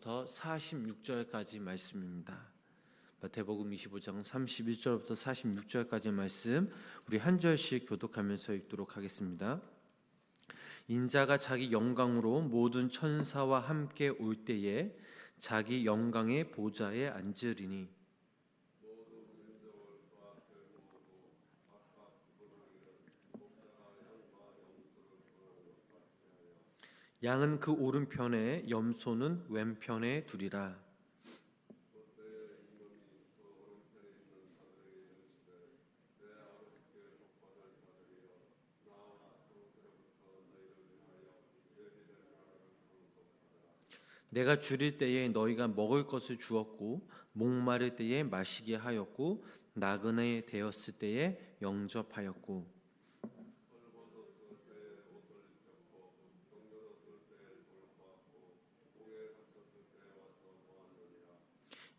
21절부터 46절까지 말씀입니다. 마태복음 25장 31절부터 46절까지 말씀 우리 한 절씩 교독하면서 읽도록 하겠습니다. 인자가 자기 영광으로 모든 천사와 함께 올 때에 자기 영광의 보좌에 앉으리니 양은 그 오른편에 염소는 왼편에 두리라. 내가 줄일 때에 너희가 먹을 것을 주었고 목마를 때에 마시게 하였고 나그네 되었을 때에 영접하였고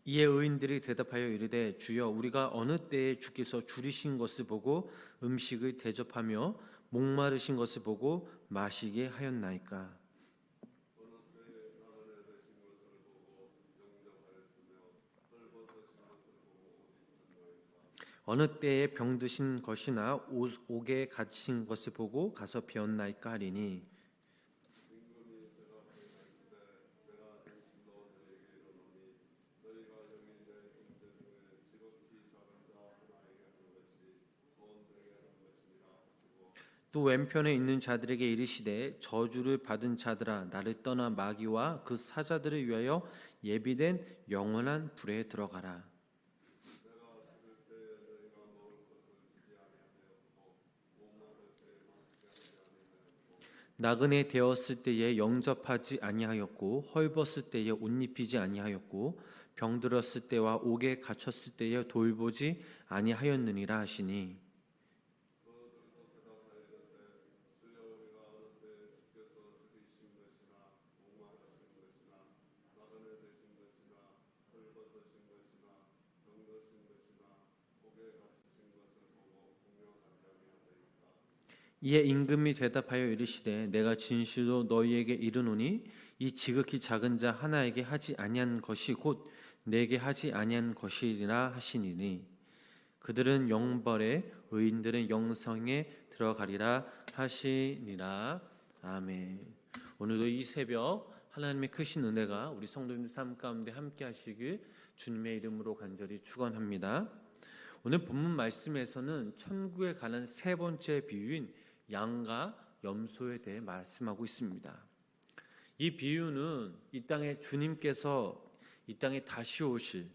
이에 의인들이 대답하여 이르되 주여 우리가 어느 때에 주께서 줄이신 것을 보고 음식을 대접하며 목마르신 것을 보고 마시게 하였나이까. 어느 때에 병드신 것이나 옥에 갇힌 것을 보고 가서 배웠나이까 하리니 또 왼편에 있는 자들에게 이르시되 저주를 받은 자들아 나를 떠나 마귀와 그 사자들을 위하여 예비된 영원한 불에 들어가라. 나그네 되었을 때에 영접하지 아니하였고 헐벗을 때에 옷 입히지 아니하였고 병들었을 때와 옥에 갇혔을 때에 돌보지 아니하였느니라 하시니 이에 임금이 대답하여 이르시되 내가 진실로 너희에게 이르노니 이 지극히 작은 자 하나에게 하지 아니한 것이 곧 내게 하지 아니한 것이리라 하시니니 그들은 영벌에 의인들은 영성에 들어가리라 하시니라. 아멘. 오늘도 이 새벽 하나님의 크신 은혜가 우리 성도님들 삶 가운데 함께 하시길 주님의 이름으로 간절히 축원합니다. 오늘 본문 말씀에서는 천국에 관한 세 번째 비유인 양과 염소에 대해 말씀하고 있습니다. 이 비유는 이 땅에 주님께서 이 땅에 다시 오실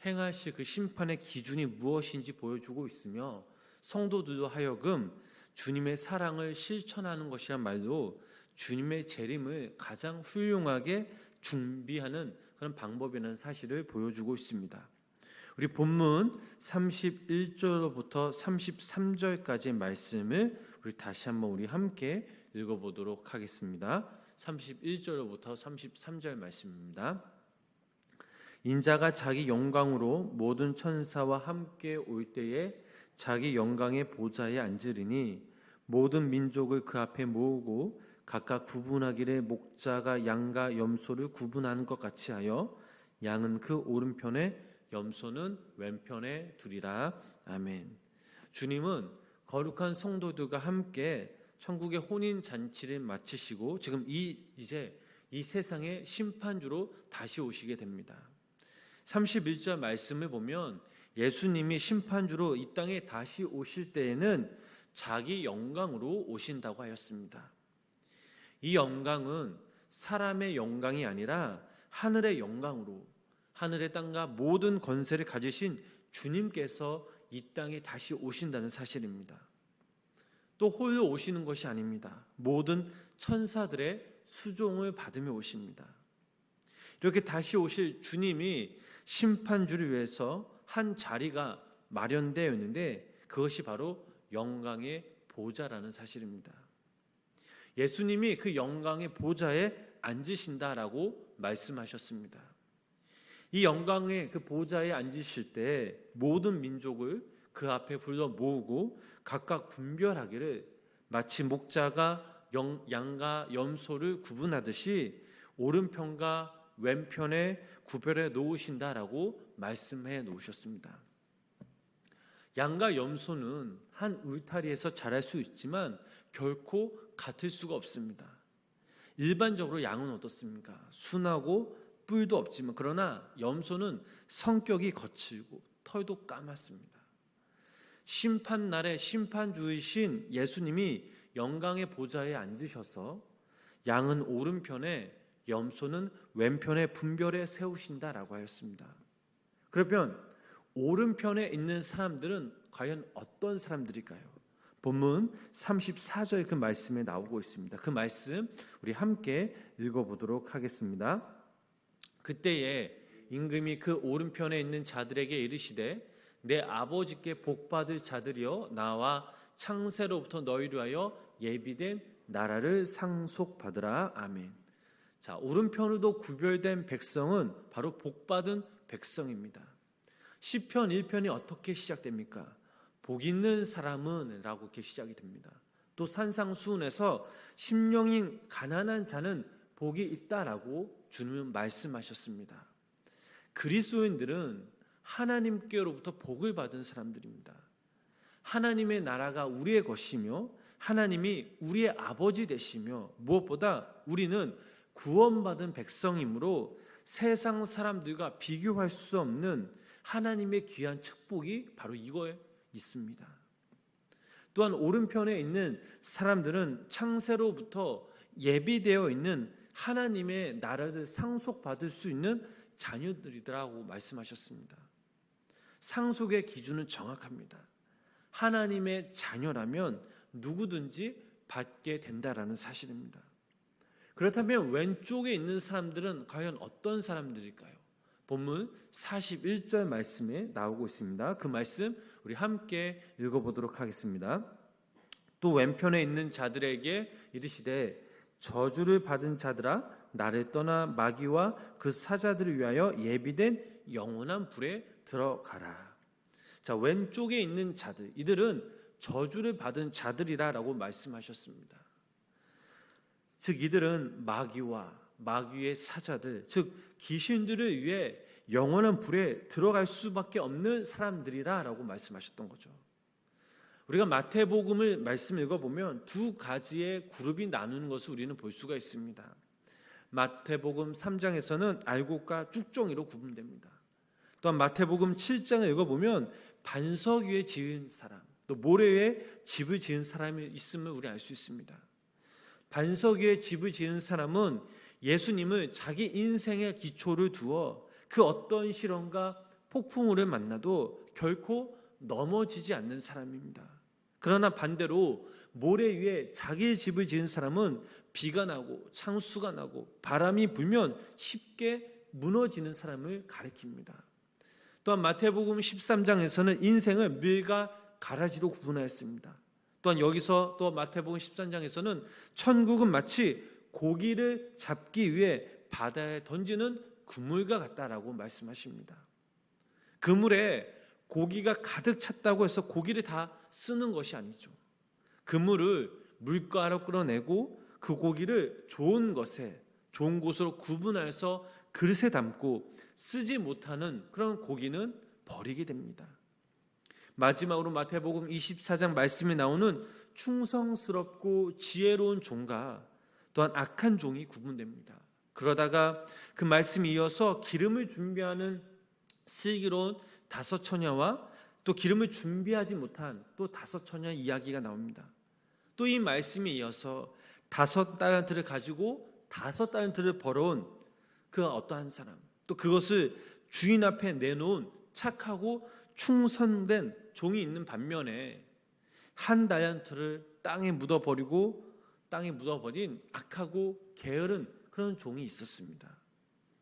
행하실 그 심판의 기준이 무엇인지 보여주고 있으며 성도들도 하여금 주님의 사랑을 실천하는 것이야말로 주님의 재림을 가장 훌륭하게 준비하는 그런 방법이라는 사실을 보여주고 있습니다. 우리 본문 31절로부터 33절까지의 말씀을 우리 다시 한번 우리 함께 읽어보도록 하겠습니다. 31절로부터 33절 말씀입니다. 인자가 자기 영광으로 모든 천사와 함께 올 때에 자기 영광의 보좌에 앉으리니 모든 민족을 그 앞에 모으고 각각 구분하기를 목자가 양과 염소를 구분하는 것 같이 하여 양은 그 오른편에 염소는 왼편에 두리라. 아멘. 주님은 거룩한 성도들과 함께 천국의 혼인 잔치를 마치시고 지금 이제 이 세상의 심판주로 다시 오시게 됩니다. 31절 말씀을 보면 예수님이 심판주로 이 땅에 다시 오실 때에는 자기 영광으로 오신다고 하였습니다. 이 영광은 사람의 영광이 아니라 하늘의 영광으로 하늘의 땅과 모든 권세를 가지신 주님께서 이 땅에 다시 오신다는 사실입니다. 또 홀로 오시는 것이 아닙니다. 모든 천사들의 수종을 받으며 오십니다. 이렇게 다시 오실 주님이 심판주를 위해서 한 자리가 마련되어 있는데 그것이 바로 영광의 보좌라는 사실입니다. 예수님이 그 영광의 보좌에 앉으신다라고 말씀하셨습니다. 이 영광의 그 보좌에 앉으실 때 모든 민족을 그 앞에 불러 모으고 각각 분별하기를 마치 목자가 양과 염소를 구분하듯이 오른편과 왼편에 구별해 놓으신다라고 말씀해 놓으셨습니다. 양과 염소는 한 울타리에서 자랄 수 있지만 결코 같을 수가 없습니다. 일반적으로 양은 어떻습니까? 순하고 뿔도 없지만, 그러나 염소는 성격이 거칠고 털도 까맣습니다. 심판날에 심판주이신 예수님이 영광의 보좌에 앉으셔서 양은 오른편에 염소는 왼편에 분별해 세우신다라고 하였습니다. 그러면 오른편에 있는 사람들은 과연 어떤 사람들일까요? 본문 34절 그 말씀에 나오고 있습니다. 그 말씀 우리 함께 읽어보도록 하겠습니다. 그때에 임금이 그 오른편에 있는 자들에게 이르시되 내 아버지께 복받을 자들이여 나와 창세로부터 너희를 위하여 예비된 나라를 상속받으라. 아멘. 자, 오른편으로 구별된 백성은 바로 복받은 백성입니다. 시편 1편이 어떻게 시작됩니까? 복 있는 사람은 라고 이렇게 시작이 됩니다. 또 산상수훈에서 심령이 가난한 자는 복이 있다라고 주님은 말씀하셨습니다. 그리스도인들은 하나님께로부터 복을 받은 사람들입니다. 하나님의 나라가 우리의 것이며 하나님이 우리의 아버지 되시며 무엇보다 우리는 구원받은 백성이므로 세상 사람들과 비교할 수 없는 하나님의 귀한 축복이 바로 이거에 있습니다. 또한 오른편에 있는 사람들은 창세로부터 예비되어 있는 하나님의 나라를 상속받을 수 있는 자녀들이라고 말씀하셨습니다. 상속의 기준은 정확합니다. 하나님의 자녀라면 누구든지 받게 된다라는 사실입니다. 그렇다면 왼쪽에 있는 사람들은 과연 어떤 사람들일까요? 본문 41절 말씀에 나오고 있습니다. 그 말씀 우리 함께 읽어보도록 하겠습니다. 또 왼편에 있는 자들에게 이르시되 저주를 받은 자들아 나를 떠나 마귀와 그 사자들을 위하여 예비된 영원한 불에 들어가라. 자, 왼쪽에 있는 자들, 이들은 저주를 받은 자들이라고 말씀하셨습니다. 즉 이들은 마귀와 마귀의 사자들, 즉 귀신들을 위해 영원한 불에 들어갈 수밖에 없는 사람들이라고 말씀하셨던 거죠. 우리가 마태복음을 말씀 읽어보면 두 가지의 그룹이 나누는 것을 우리는 볼 수가 있습니다. 마태복음 3장에서는 알곡과 쭉종이로 구분됩니다. 또한 마태복음 7장을 읽어보면 반석 위에 지은 사람, 또 모래 위에 집을 지은 사람이 있음을 우리 알 수 있습니다. 반석 위에 집을 지은 사람은 예수님을 자기 인생의 기초를 두어 그 어떤 시련과 폭풍우를 만나도 결코 넘어지지 않는 사람입니다. 그러나 반대로 모래 위에 자기의 집을 지은 사람은 비가 나고 창수가 나고 바람이 불면 쉽게 무너지는 사람을 가리킵니다. 또한 마태복음 13장에서는 인생을 밀과 가라지로 구분하였습니다. 또한 여기서 또 마태복음 13장에서는 천국은 마치 고기를 잡기 위해 바다에 던지는 그물과 같다라고 말씀하십니다. 그물에 고기가 가득 찼다고 해서 고기를 다 쓰는 것이 아니죠. 그물을 물가로 끌어내고 그 고기를 좋은 것에, 좋은 곳으로 구분해서 그릇에 담고 쓰지 못하는 그런 고기는 버리게 됩니다. 마지막으로 마태복음 24장 말씀에 나오는 충성스럽고 지혜로운 종과 또한 악한 종이 구분됩니다. 그러다가 그 말씀이 이어서 기름을 준비하는 슬기로운 다섯 처녀와 또 기름을 준비하지 못한 또 다섯 처녀 이야기가 나옵니다. 또 이 말씀에 이어서 5달란트를 가지고 5달란트를 벌어온 그 어떠한 사람, 또 그것을 주인 앞에 내놓은 착하고 충성된 종이 있는 반면에 1달란트를 땅에 묻어버린 악하고 게으른 그런 종이 있었습니다.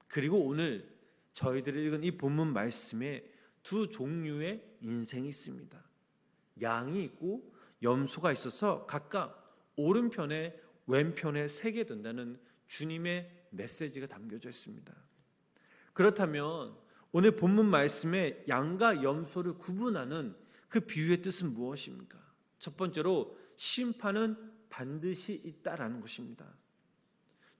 그리고 오늘 저희들이 읽은 이 본문 말씀에 두 종류의 인생이 있습니다. 양이 있고 염소가 있어서 각각 오른편에 왼편에 세게 된다는 주님의 메시지가 담겨져 있습니다. 그렇다면 오늘 본문 말씀에 양과 염소를 구분하는 그 비유의 뜻은 무엇입니까? 첫 번째로 심판은 반드시 있다라는 것입니다.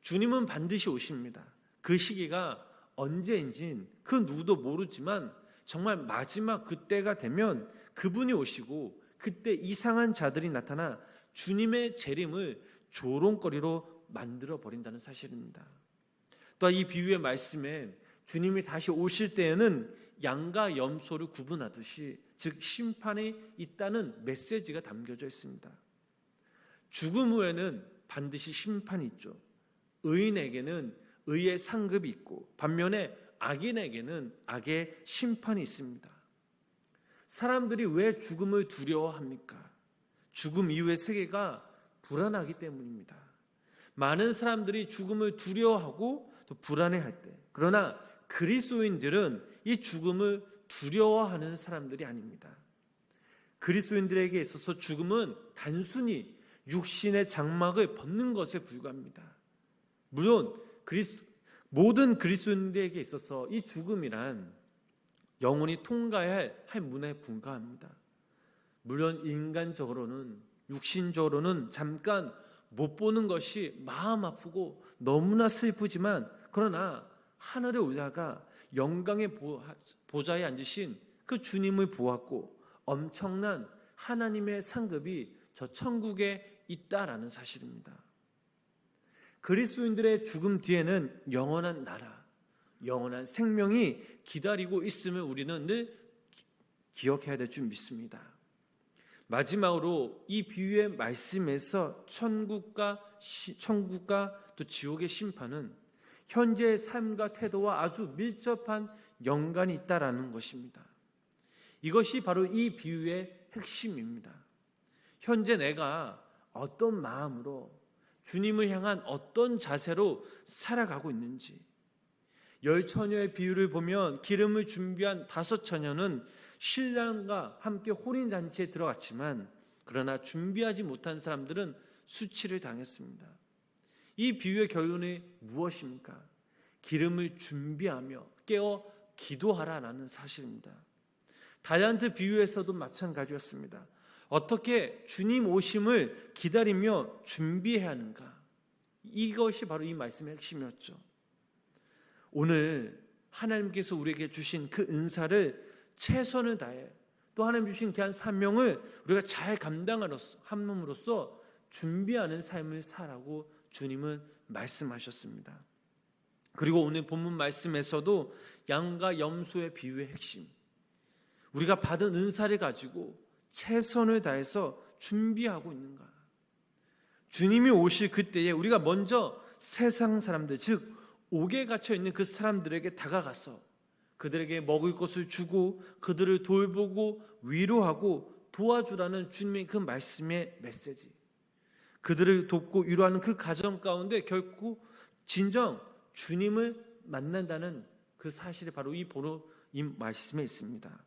주님은 반드시 오십니다. 그 시기가 언제인진 그 누구도 모르지만 정말 마지막 그때가 되면 그분이 오시고 그때 이상한 자들이 나타나 주님의 재림을 조롱거리로 만들어 버린다는 사실입니다. 또 이 비유의 말씀엔 주님이 다시 오실 때에는 양과 염소를 구분하듯이, 즉 심판이 있다는 메시지가 담겨져 있습니다. 죽음 후에는 반드시 심판이 있죠. 의인에게는 의의 상급이 있고 반면에 악인에게는 악의 심판이 있습니다. 사람들이 왜 죽음을 두려워합니까? 죽음 이후의 세계가 불안하기 때문입니다. 많은 사람들이 죽음을 두려워하고 또 불안해할 때, 그러나 그리스도인들은 이 죽음을 두려워하는 사람들이 아닙니다. 그리스도인들에게 있어서 죽음은 단순히 육신의 장막을 벗는 것에 불과합니다. 물론 모든 그리스도인들에게 있어서 이 죽음이란 영혼이 통과해야 할 문에 불과합니다. 물론 인간적으로는, 육신적으로는 잠깐 못 보는 것이 마음 아프고 너무나 슬프지만, 그러나 하늘에 올라가 영광의 보좌에 앉으신 그 주님을 보았고 엄청난 하나님의 상급이 저 천국에 있다라는 사실입니다. 그리스도인들의 죽음 뒤에는 영원한 나라, 영원한 생명이 기다리고 있음을 우리는 늘 기억해야 될 줄 믿습니다. 마지막으로 이 비유의 말씀에서 천국과 또 지옥의 심판은 현재의 삶과 태도와 아주 밀접한 연관이 있다라는 것입니다. 이것이 바로 이 비유의 핵심입니다. 현재 내가 어떤 마음으로 주님을 향한 어떤 자세로 살아가고 있는지, 10처녀의 비유를 보면 기름을 준비한 5처녀는 신랑과 함께 혼인잔치에 들어갔지만 그러나 준비하지 못한 사람들은 수치를 당했습니다. 이 비유의 결론이 무엇입니까? 기름을 준비하며 깨어 기도하라라는 사실입니다. 달란트 비유에서도 마찬가지였습니다. 어떻게 주님 오심을 기다리며 준비해야 하는가? 이것이 바로 이 말씀의 핵심이었죠. 오늘 하나님께서 우리에게 주신 그 은사를 최선을 다해 또 하나님 주신 귀한 사명을 우리가 잘 감당함으로써 준비하는 삶을 살라고 주님은 말씀하셨습니다. 그리고 오늘 본문 말씀에서도 양과 염소의 비유의 핵심, 우리가 받은 은사를 가지고 최선을 다해서 준비하고 있는가? 주님이 오실 그때에 우리가 먼저 세상 사람들, 즉 옥에 갇혀 있는 그 사람들에게 다가가서 그들에게 먹을 것을 주고 그들을 돌보고 위로하고 도와주라는 주님의 그 말씀의 메시지, 그들을 돕고 위로하는 그 가정 가운데 결코 진정 주님을 만난다는 그 사실이 바로 이 말씀에 있습니다.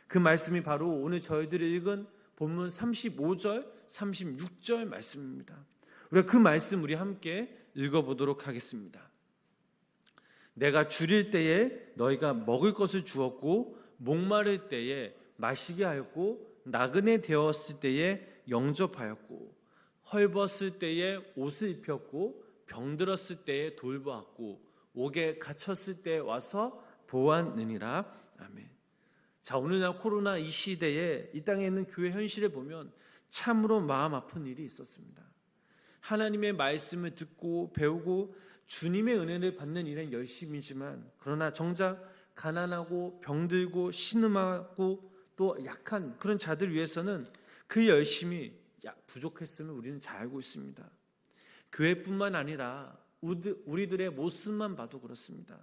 그 말씀이 바로 오늘 저희들이 읽은 본문 35절, 36절 말씀입니다. 우리가 그 말씀 우리 함께 읽어보도록 하겠습니다. 내가 줄일 때에 너희가 먹을 것을 주었고 목마를 때에 마시게 하였고 나그네 되었을 때에 영접하였고 헐벗을 때에 옷을 입혔고 병들었을 때에 돌보았고 옥에 갇혔을 때에 와서 보았느니라. 아멘. 자, 오늘날 코로나 이 시대에 이 땅에 있는 교회 현실을 보면 참으로 마음 아픈 일이 있었습니다. 하나님의 말씀을 듣고 배우고 주님의 은혜를 받는 일은 열심이지만 그러나 정작 가난하고 병들고 신음하고 또 약한 그런 자들 위해서는 그 열심이 부족했음을 우리는 잘 알고 있습니다. 교회뿐만 아니라 우리들의 모습만 봐도 그렇습니다.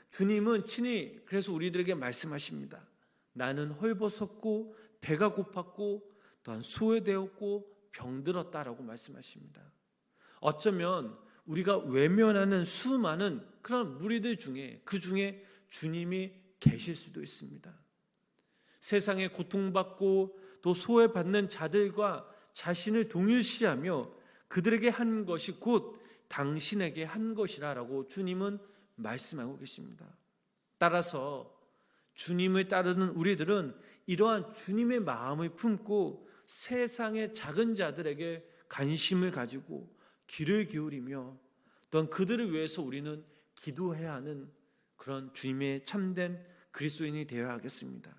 주님은 친히 그래서 우리들에게 말씀하십니다. 나는 헐벗었고 배가 고팠고 또한 소외되었고 병들었다라고 말씀하십니다. 어쩌면 우리가 외면하는 수많은 그런 무리들 중에 그 중에 주님이 계실 수도 있습니다. 세상에 고통받고 또 소외받는 자들과 자신을 동일시하며 그들에게 한 것이 곧 당신에게 한 것이라고 주님은 말씀하고 계십니다. 따라서 주님을 따르는 우리들은 이러한 주님의 마음을 품고 세상의 작은 자들에게 관심을 가지고 귀를 기울이며 또한 그들을 위해서 우리는 기도해야 하는 그런 주님의 참된 그리스도인이 되어야 하겠습니다.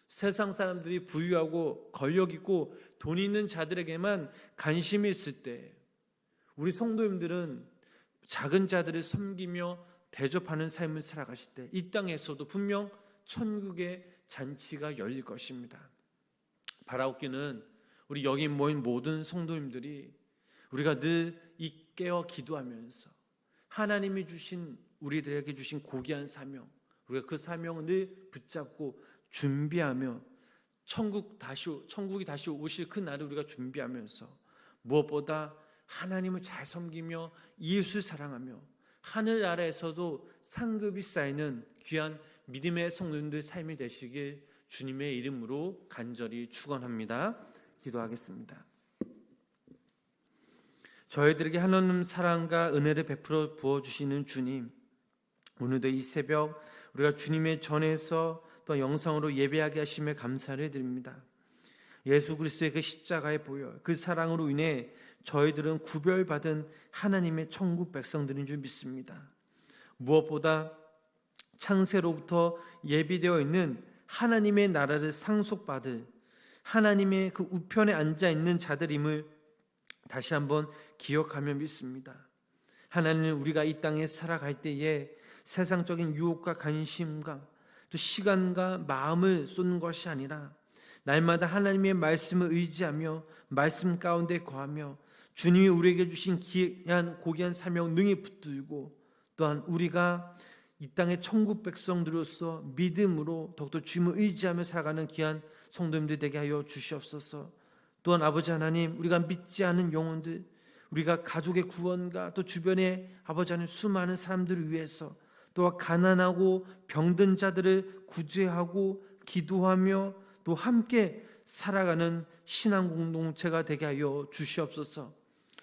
세상 사람들이 부유하고 권력 있고 돈 있는 자들에게만 관심이 있을 때 우리 성도님들은 작은 자들을 섬기며 대접하는 삶을 살아가실 때 이 땅에서도 분명 천국의 잔치가 열릴 것입니다. 바라옵기는 우리 여기 모인 모든 성도님들이 우리가 늘 이 깨어 기도하면서 하나님이 주신 우리들에게 주신 고귀한 사명, 우리가 그 사명을 늘 붙잡고 준비하며 천국이 다시 오실 그 날을 우리가 준비하면서 무엇보다 하나님을 잘 섬기며 이웃을 사랑하며 하늘나라에서도 상급이 쌓이는 귀한 믿음의 성도님들의 삶이 되시길 주님의 이름으로 간절히 축원합니다. 기도하겠습니다. 저희들에게 하나님 사랑과 은혜를 베풀어 부어주시는 주님, 오늘도 이 새벽 우리가 주님의 전에서 또 영상으로 예배하게 하심에 감사를 드립니다. 예수 그리스도의 그 십자가의 보혈, 그 사랑으로 인해 저희들은 구별받은 하나님의 천국 백성들인 줄 믿습니다. 무엇보다 창세로부터 예비되어 있는 하나님의 나라를 상속받을 하나님의 그 우편에 앉아있는 자들임을 다시 한번 기억하며 믿습니다. 하나님은 우리가 이 땅에 살아갈 때에 세상적인 유혹과 관심과 또 시간과 마음을 쏟는 것이 아니라 날마다 하나님의 말씀을 의지하며 말씀 가운데 거하며 주님이 우리에게 주신 귀한 고귀한 사명 능히 붙들고 또한 우리가 이 땅의 천국 백성들로서 믿음으로 더욱더 주님을 의지하며 살아가는 귀한 성도님들 되게 하여 주시옵소서. 또한 아버지 하나님, 우리가 믿지 않은 영혼들, 우리가 가족의 구원과 또 주변에 아버지 하나님 수많은 사람들을 위해서 또한 가난하고 병든 자들을 구제하고 기도하며 또 함께 살아가는 신앙 공동체가 되게 하여 주시옵소서.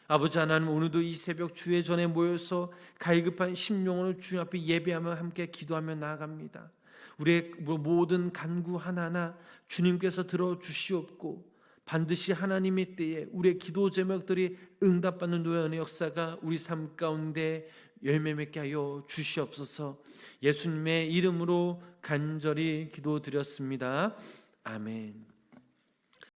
아버지 하나님, 오늘도 이 새벽 주의 전에 모여서 갈급한 심령으로 주님 앞에 예배하며 함께 기도하며 나아갑니다. 우리의 모든 간구 하나하나 주님께서 들어주시옵고 반드시 하나님의 때에 우리의 기도 제목들이 응답받는 노연의 역사가 우리 삶 가운데 열매 맺게 하여 주시옵소서. 예수님의 이름으로 간절히 기도드렸습니다. 아멘.